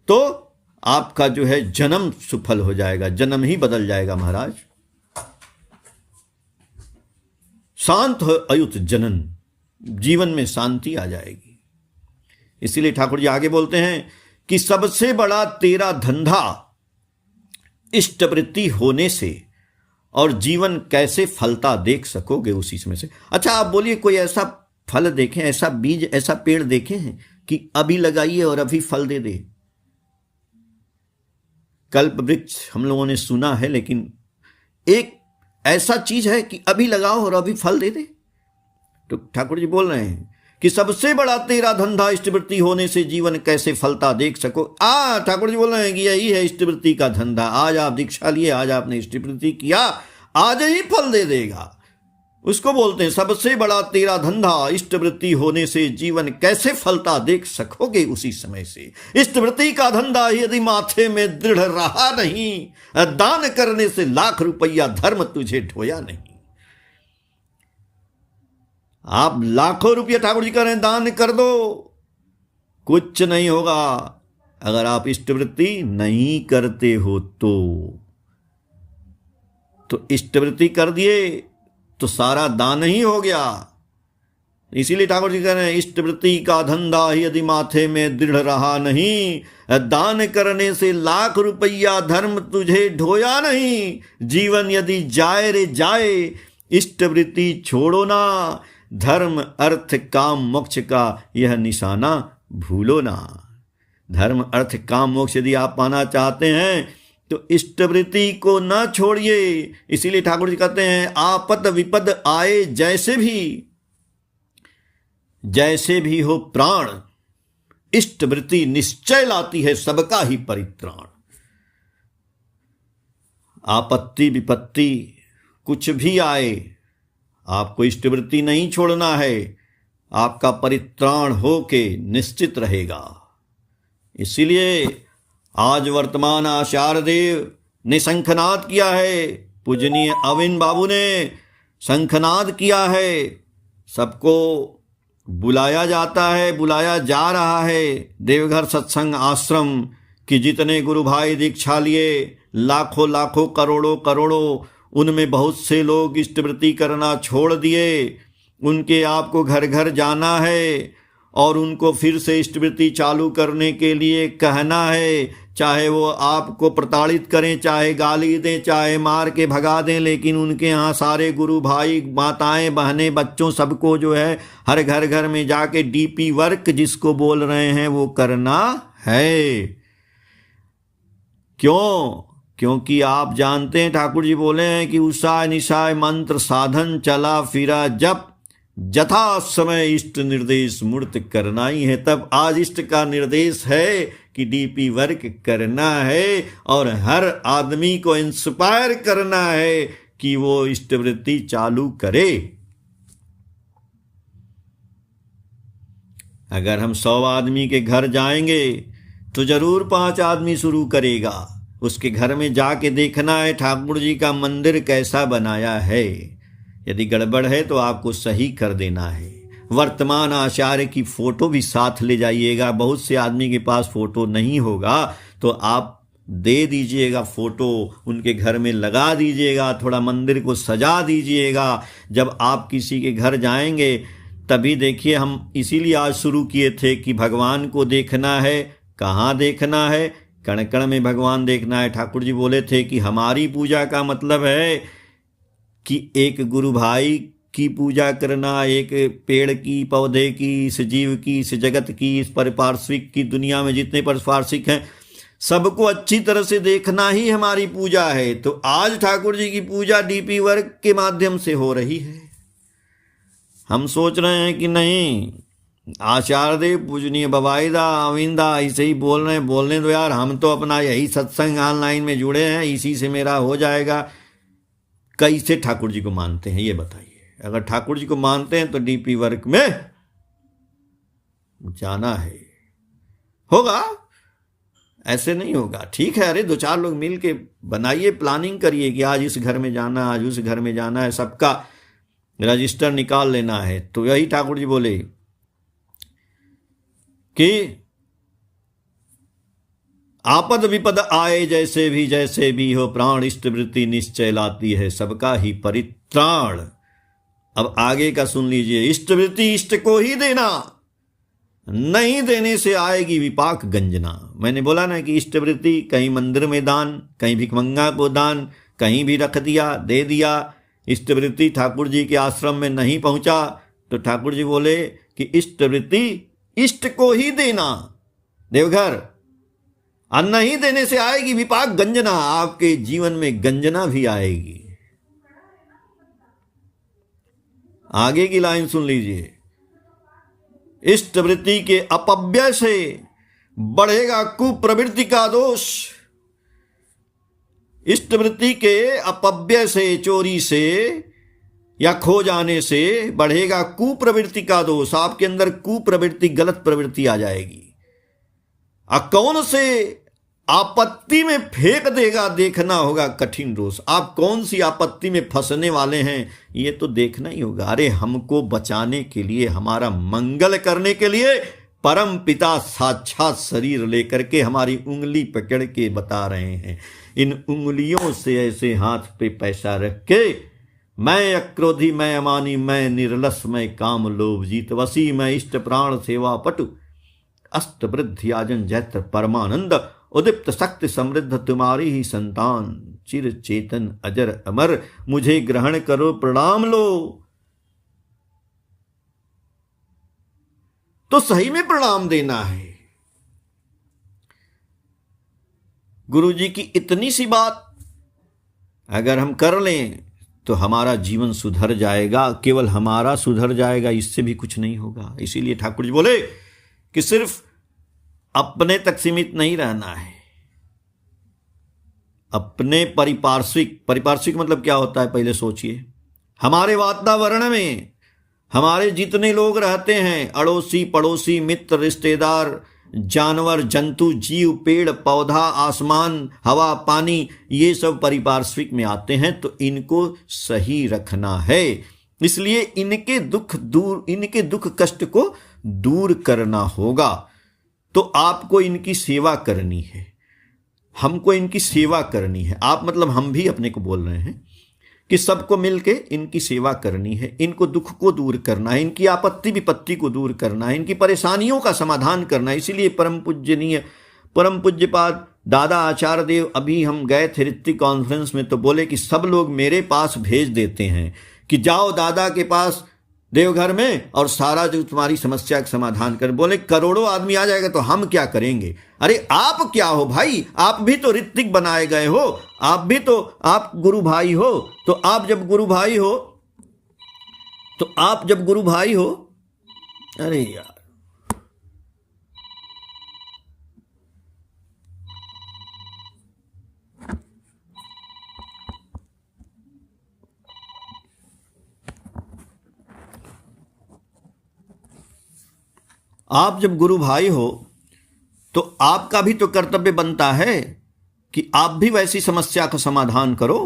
तो आपका जो है जन्म सुफल हो जाएगा, जन्म ही बदल जाएगा महाराज। शांत हो अयुत जनन, जीवन में शांति आ जाएगी। इसीलिए ठाकुर जी आगे बोलते हैं कि सबसे बड़ा तेरा धंधा इष्टवृत्ति होने से, और जीवन कैसे फलता देख सकोगे उसी समय से। अच्छा आप बोलिए, कोई ऐसा फल देखें, ऐसा बीज, ऐसा पेड़ देखे हैं कि अभी लगाइए और अभी फल दे दे? कल्प वृक्ष हम लोगों ने सुना है, लेकिन एक ऐसा चीज है कि अभी लगाओ और अभी फल दे दे। तो ठाकुर जी बोल रहे हैं कि सबसे बड़ा तेरा धंधा इष्टवृत्ति होने से जीवन कैसे फलता देख सको। ठाकुर जी बोल रहे हैं कि यही है इष्टवृत्ति का धंधा। आज आप दीक्षा लिए, आज आपने इष्टवृत्ति किया, आज ही फल दे देगा। उसको बोलते हैं सबसे बड़ा तेरा धंधा इष्टवृत्ति होने से जीवन कैसे फलता देख सकोगे उसी समय से। इष्टवृत्ति का धंधा यदि माथे में दृढ़ रहा नहीं, दान करने से लाख रुपया धर्म तुझे ढोया नहीं। आप लाखों रुपया ठाकुर जी कह रहे हैं दान कर दो, कुछ नहीं होगा अगर आप इष्टवृत्ति नहीं करते हो। तो इष्टवृत्ति कर दिए तो सारा दान ही हो गया। इसीलिए ठाकुर जी कह रहे हैं इष्टवृत्ति का धंधा यदि माथे में दृढ़ रहा नहीं, दान करने से लाख रुपया धर्म तुझे ढोया नहीं। जीवन यदि जाए रे जाए, इष्टवृत्ति छोड़ो ना, धर्म अर्थ काम मोक्ष का यह निशाना भूलो ना। धर्म अर्थ काम मोक्ष यदि आप पाना चाहते हैं तो इष्टवृत्ति को न छोड़िए। इसीलिए ठाकुर जी कहते हैं आपद विपद आए जैसे भी हो प्राण, इष्टवृत्ति निश्चय लाती है सबका ही परित्राण। आपत्ति विपत्ति कुछ भी आए, आपको इष्टवृत्ति नहीं छोड़ना है, आपका परित्राण होके निश्चित रहेगा। इसीलिए आज वर्तमान आचार्य देव ने शंखनाद किया है, पूजनीय अविन बाबू ने शंखनाद किया है, सबको बुलाया जाता है, बुलाया जा रहा है देवघर सत्संग आश्रम कि जितने गुरु भाई दीक्षा लिए, लाखों लाखों करोड़ों करोड़ों, उनमें बहुत से लोग इष्टवृत्ति करना छोड़ दिए। उनके आपको घर घर जाना है और उनको फिर से इष्टवृत्ति चालू करने के लिए कहना है। चाहे वो आपको प्रताड़ित करें, चाहे गाली दें, चाहे मार के भगा दें, लेकिन उनके यहाँ सारे गुरु भाई, माताएं, बहनें, बच्चों, सबको जो है हर घर घर में जाके डीपी वर्क जिसको बोल रहे हैं वो करना है। क्यों? क्योंकि आप जानते हैं, ठाकुर जी बोले हैं कि उषाय निशाय मंत्र साधन चला फिरा जप, जथा समय इष्ट निर्देश मूर्त करना ही है। तब आज इष्ट का निर्देश है कि डीपी वर्क करना है और हर आदमी को इंस्पायर करना है कि वो इष्टवृत्ति चालू करे। अगर हम 100 आदमी के घर जाएंगे तो जरूर 5 आदमी शुरू करेगा। उसके घर में जाके देखना है ठाकुर जी का मंदिर कैसा बनाया है। यदि गड़बड़ है तो आपको सही कर देना है। वर्तमान आचार्य की फोटो भी साथ ले जाइएगा। बहुत से आदमी के पास फोटो नहीं होगा तो आप दे दीजिएगा, फोटो उनके घर में लगा दीजिएगा, थोड़ा मंदिर को सजा दीजिएगा। जब आप किसी के घर जाएंगे तभी देखिए, हम इसीलिए आज शुरू किए थे कि भगवान को देखना है। कहाँ देखना है? कण कण में भगवान देखना है। ठाकुर जी बोले थे कि हमारी पूजा का मतलब है कि एक गुरु भाई की पूजा करना, एक पेड़ की, पौधे की, इस जीव की, इस जगत की, इस पारिपार्श्विक की, दुनिया में जितने पारिपार्श्विक हैं सबको अच्छी तरह से देखना ही हमारी पूजा है। तो आज ठाकुर जी की पूजा डीपी वर्क के माध्यम से हो रही है। हम सोच रहे हैं कि नहीं, आचार्य देव, पूजनीय बवाईदा, अविंदा ऐसे ही बोल रहे हैं, बोलने दो यार, हम तो अपना यही सत्संग ऑनलाइन में जुड़े हैं, इसी से मेरा हो जाएगा। कैसे ठाकुर जी को मानते हैं ये बताइए। अगर ठाकुर जी को मानते हैं तो डीपी वर्क में जाना है। होगा? ऐसे नहीं होगा। ठीक है, अरे 2-4 लोग मिल के बनाइए, प्लानिंग करिए कि आज इस घर में जाना, आज उस घर में जाना है, सबका रजिस्टर निकाल लेना है। तो यही ठाकुर जी बोले कि आपद विपद आए जैसे भी हो, प्राण इष्ट वृत्ति निश्चय लाती है सबका ही परित्राण। अब आगे का सुन लीजिए। इष्ट वृत्ति इष्ट को ही देना, नहीं देने से आएगी विपाक गंजना। मैंने बोला ना कि इष्ट वृत्ति कहीं मंदिर में दान, कहीं भिखमंगा को दान, कहीं भी रख दिया, दे दिया। इष्ट वृत्ति ठाकुर जी के आश्रम में नहीं पहुंचा तो ठाकुर जी बोले कि इष्ट वृत्ति इष्ट को ही देना, देवघर। और नहीं देने से आएगी विपाक गंजना, आपके जीवन में गंजना भी आएगी। आगे की लाइन सुन लीजिए। इष्ट वृत्ति के अपव्यय से बढ़ेगा कुप्रवृत्ति का दोष। इष्ट वृत्ति के अपव्यय से, चोरी से या खो जाने से बढ़ेगा कुप्रवृत्ति का दोष। आपके अंदर कुप्रवृत्ति, गलत प्रवृत्ति आ जाएगी। कौन से आपत्ति में फेंक देगा, देखना होगा कठिन रोष। आप कौन सी आपत्ति में फंसने वाले हैं ये तो देखना ही होगा। अरे हमको बचाने के लिए, हमारा मंगल करने के लिए परम पिता साक्षात शरीर लेकर के हमारी उंगली पकड़ के बता रहे हैं। इन उंगलियों से ऐसे हाथ पे पैसा रख के, मैं अक्रोधी, मैं अमानी, मैं निर्लस, मैं काम लोभ जीत वसी, मैं इष्ट प्राण सेवा पटु, अष्ट वृद्धि आजन जैत्र परमानंद, उदीप्त शक्ति समृद्ध तुम्हारी ही संतान, चिर चेतन अजर अमर, मुझे ग्रहण करो प्रणाम लो। तो सही में प्रणाम देना है। गुरु जी की इतनी सी बात अगर हम कर लें तो हमारा जीवन सुधर जाएगा। केवल हमारा सुधर जाएगा, इससे भी कुछ नहीं होगा। इसीलिए ठाकुर जी बोले कि सिर्फ अपने तक सीमित नहीं रहना है। अपने पारिपार्श्विक मतलब क्या होता है पहले सोचिए। हमारे वातावरण में हमारे जितने लोग रहते हैं, अड़ोसी पड़ोसी, मित्र, रिश्तेदार, जानवर, जंतु, जीव, पेड़ पौधा, आसमान, हवा, पानी, ये सब पारिपार्श्विक में आते हैं। तो इनको सही रखना है। इसलिए इनके दुख कष्ट को दूर करना होगा। तो आपको इनकी सेवा करनी है, हमको इनकी सेवा करनी है। आप मतलब हम भी अपने को बोल रहे हैं कि सबको मिलके इनकी सेवा करनी है, इनको दुख को दूर करना है, इनकी आपत्ति विपत्ति को दूर करना है, इनकी परेशानियों का समाधान करना है। इसीलिए परम पूज्यनीय परम पूज्यपाद दादा आचार्य देव, अभी हम गए थे ऋत्विक कॉन्फ्रेंस में, तो बोले कि सब लोग मेरे पास भेज देते हैं कि जाओ दादा के पास देवघर में और सारा जो तुम्हारी समस्या का समाधान कर। बोले करोड़ों आदमी आ जाएगा तो हम क्या करेंगे? अरे आप क्या हो भाई? आप भी तो ऋत्विक बनाए गए हो, आप भी तो, आप गुरु भाई हो। तो आप जब गुरु भाई हो, अरे यार, आप जब गुरु भाई हो तो आपका भी तो कर्तव्य बनता है कि आप भी वैसी समस्या का समाधान करो।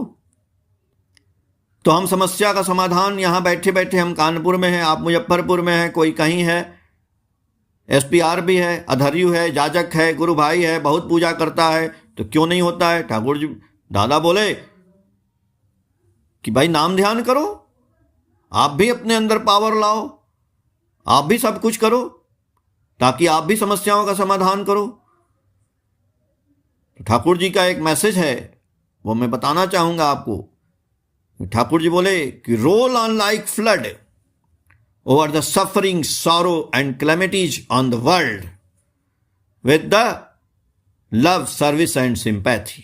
तो हम समस्या का समाधान यहां बैठे बैठे, हम कानपुर में हैं, आप मुजफ्फरपुर में हैं, कोई कहीं है, SPR भी है, अधर्यु है, जाजक है, गुरु भाई है, बहुत पूजा करता है, तो क्यों नहीं होता है? ठाकुर जी दादा बोले कि भाई नाम ध्यान करो, आप भी अपने अंदर पावर लाओ, आप भी सब कुछ करो ताकि आप भी समस्याओं का समाधान करो। तो ठाकुर जी का एक मैसेज है, वो मैं बताना चाहूंगा आपको। ठाकुर जी बोले कि roll on like flood over the suffering, sorrow and calamities on the world with the love, service and sympathy.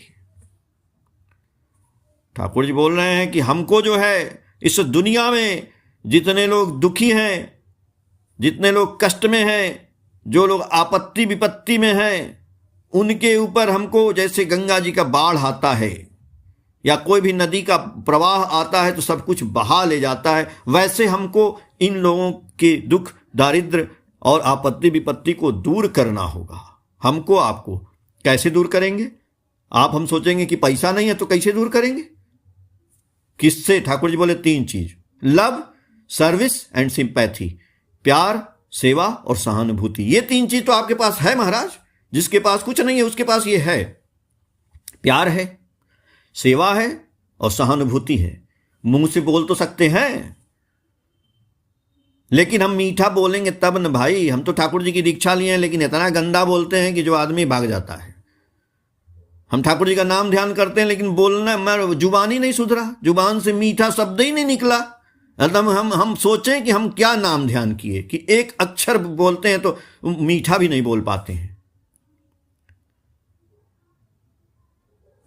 Thakur ji बोल रहे हैं कि हमको जो है इस दुनिया में जितने लोग दुखी हैं, जितने लोग कष्ट में हैं, जो लोग आपत्ति विपत्ति में हैं, उनके ऊपर हमको जैसे गंगा जी का बाढ़ आता है या कोई भी नदी का प्रवाह आता है तो सब कुछ बहा ले जाता है, वैसे हमको इन लोगों के दुख, दारिद्र और आपत्ति विपत्ति को दूर करना होगा। हमको, आपको कैसे दूर करेंगे? आप, हम सोचेंगे कि पैसा नहीं है तो कैसे दूर करेंगे? किससे? ठाकुर जी बोले 3 चीज, लव, सर्विस एंड सिंपैथी, प्यार, सेवा और सहानुभूति। ये 3 चीज तो आपके पास है महाराज। जिसके पास कुछ नहीं है उसके पास ये है। प्यार है, सेवा है और सहानुभूति है। मुंह से बोल तो सकते हैं, लेकिन हम मीठा बोलेंगे तब न भाई। हम तो ठाकुर जी की दीक्षा लिए हैं, लेकिन इतना गंदा बोलते हैं कि जो आदमी भाग जाता है। हम ठाकुर जी का नाम ध्यान करते हैं, लेकिन बोलना, मैं जुबान ही नहीं सुधरा, जुबान से मीठा शब्द ही नहीं निकला। एकदम हम सोचें कि हम क्या नाम ध्यान किए कि एक अक्षर बोलते हैं तो मीठा भी नहीं बोल पाते हैं।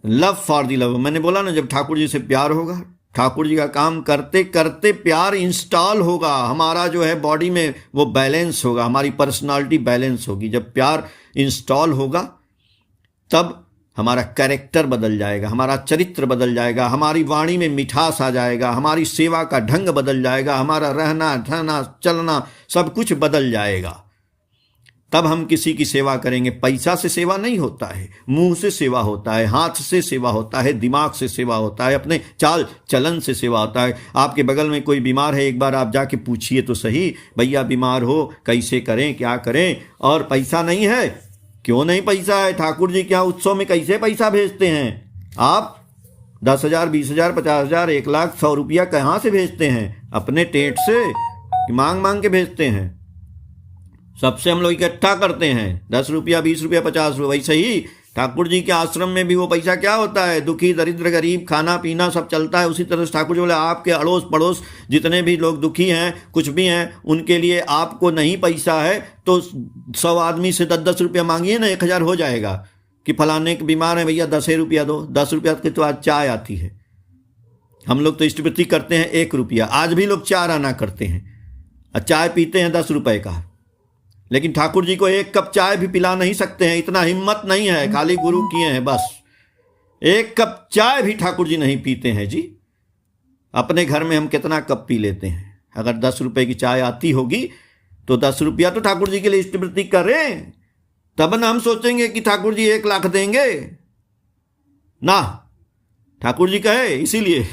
लव फॉर दी लव, मैंने बोला ना, जब ठाकुर जी से प्यार होगा, ठाकुर जी का काम करते करते प्यार इंस्टॉल होगा, हमारा जो है बॉडी में वो बैलेंस होगा, हमारी पर्सनालिटी बैलेंस होगी। जब प्यार इंस्टॉल होगा तब हमारा कैरेक्टर बदल जाएगा, हमारा चरित्र बदल जाएगा, हमारी वाणी में मिठास आ जाएगा, हमारी सेवा का ढंग बदल जाएगा, हमारा रहना, ठहना, चलना सब कुछ बदल जाएगा। तब हम किसी की सेवा करेंगे। पैसा से सेवा नहीं होता है, मुंह से सेवा होता है, हाथ से सेवा होता है, दिमाग से सेवा होता है, अपने चाल चलन से सेवा होता है। आपके बगल में कोई बीमार है, एक बार आप जाके पूछिए तो सही, भैया बीमार हो, कैसे करें, क्या करें? और पैसा नहीं है, क्यों नहीं पैसा है? ठाकुर जी क्या उत्सव में कैसे पैसा भेजते हैं? आप 10,000, 20,000, 50,000, 1 लाख, 100 रुपया कहाँ से भेजते हैं? अपने टेट से मांग मांग के भेजते हैं। सबसे हम लोग इकट्ठा करते हैं, 10 रुपया, 20 रुपया, 50 रुपया। वैसे ही ठाकुर जी के आश्रम में भी वो पैसा क्या होता है? दुखी, दरिद्र, गरीब, खाना पीना सब चलता है। उसी तरह से ठाकुर जी बोले आपके अड़ोस पड़ोस जितने भी लोग दुखी हैं, कुछ भी हैं, उनके लिए आपको नहीं पैसा है तो 100 आदमी से 10-10 रुपया मांगिए ना, 1,000 हो जाएगा। कि फलाने के बीमार है भैया 10 रुपया दो, 10 रुपया की तो आज चाय आती है। हम लोग तो इष्टवृत्ति करते हैं 1 रुपया, आज भी लोग 4 आना करते हैं और चाय पीते हैं 10 रुपए का। लेकिन ठाकुर जी को 1 कप चाय भी पिला नहीं सकते हैं, इतना हिम्मत नहीं है, खाली गुरु किए हैं बस। 1 कप चाय भी ठाकुर जी नहीं पीते हैं जी। अपने घर में हम कितना कप पी लेते हैं। अगर 10 रुपए की चाय आती होगी तो 10 रुपया तो ठाकुर जी के लिए इष्टवृत्ति करें, तब ना हम सोचेंगे कि ठाकुर जी 1 लाख देंगे ना। ठाकुर जी कहे, इसीलिए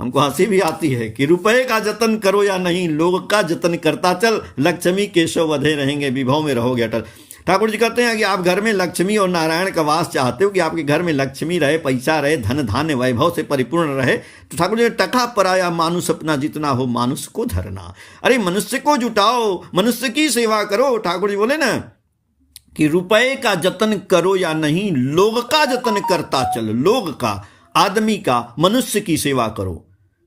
हमको हंसी भी आती है कि रुपए का जतन करो या नहीं, लोग का जतन करता चल, लक्ष्मी केशव वधे रहेंगे, विभव में रहोगे अटल। ठाकुर जी कहते हैं कि आप घर में लक्ष्मी और नारायण का वास चाहते हो, कि आपके घर में लक्ष्मी रहे, पैसा रहे, धन धान्य वैभव से परिपूर्ण रहे, तो ठाकुर जी टका पराया मानुष अपना, जितना हो मानुष को धरना। अरे मनुष्य को जुटाओ, मनुष्य की सेवा करो। ठाकुर जी बोले ना कि रुपए का जतन करो या नहीं, लोग का जतन करता चल, लोग का, आदमी का, मनुष्य की सेवा करो,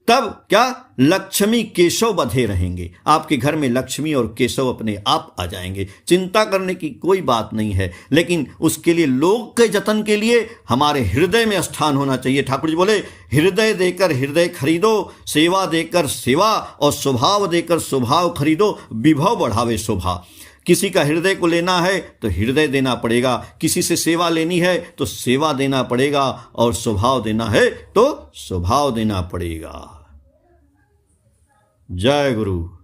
तब क्या लक्ष्मी केशव बधे रहेंगे, आपके घर में लक्ष्मी और केशव अपने आप आ जाएंगे। चिंता करने की कोई बात नहीं है, लेकिन उसके लिए लोक के जतन के लिए हमारे हृदय में स्थान होना चाहिए। ठाकुर जी बोले, हृदय देकर हृदय खरीदो, सेवा देकर सेवा और स्वभाव देकर स्वभाव खरीदो, विभव बढ़ावे शोभा। किसी का हृदय को लेना है तो हृदय देना पड़ेगा, किसी से सेवा लेनी है तो सेवा देना पड़ेगा, और स्वभाव देना है तो स्वभाव देना पड़ेगा। जय गुरु।